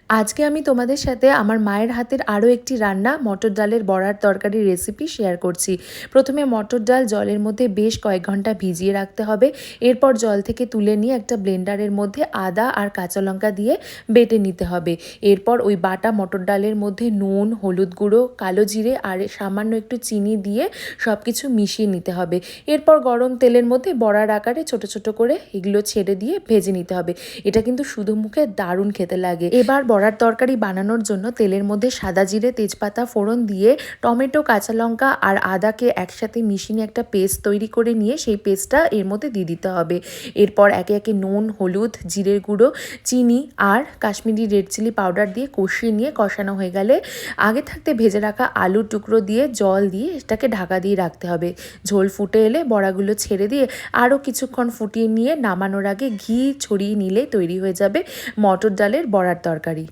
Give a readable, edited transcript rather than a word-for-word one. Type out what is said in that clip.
আজকে আমি তোমাদের সাথে আমার মায়ের হাতের আরও একটি রান্না মটর ডালের বড়ার তরকারির রেসিপি শেয়ার করছি। প্রথমে মটর ডাল জলের মধ্যে বেশ কয়েক ঘন্টা ভিজিয়ে রাখতে হবে। এরপর জল থেকে তুলে নিয়ে একটা ব্লেন্ডারের মধ্যে আদা আর কাঁচা লঙ্কা দিয়ে বেটে নিতে হবে। এরপর ওই বাটা মটর ডালের মধ্যে নুন, হলুদ গুঁড়ো, কালো জিরে আর সামান্য একটু চিনি দিয়ে সব কিছু মিশিয়ে নিতে হবে। এরপর গরম তেলের মধ্যে বড়ার আকারে ছোট ছোট করে এগুলো ছেড়ে দিয়ে ভেজে নিতে হবে। এটা কিন্তু শুধু মুখে দারুণ খেতে লাগে। এবার বড়ার তরকারি বানানোর জন্য তেলের মধ্যে সাদা জিরে, তেজপাতা ফোড়ন দিয়ে টমেটো, কাঁচা লঙ্কা আর আদাকে একসাথে মিশিয়ে একটা পেস্ট তৈরি করে নিয়ে সেই পেস্টটা এর মধ্যে দিয়ে দিতে হবে। এরপর একে একে নুন, হলুদ, জিরের গুঁড়ো, চিনি আর কাশ্মীরি রেড চিলি পাউডার দিয়ে কষিয়ে নিয়ে কষানো হয়ে গেলে আগে থাকতে ভেজে রাখা আলুর টুকরো দিয়ে জল দিয়ে এটাকে ঢাকা দিয়ে রাখতে হবে। ঝোল ফুটে এলে বড়াগুলো ছেড়ে দিয়ে আরও কিছুক্ষণ ফুটিয়ে নিয়ে নামানোর আগে ঘি ছড়িয়ে নিলে তৈরি হয়ে যাবে মটর ডালের বড়ার তরকারি।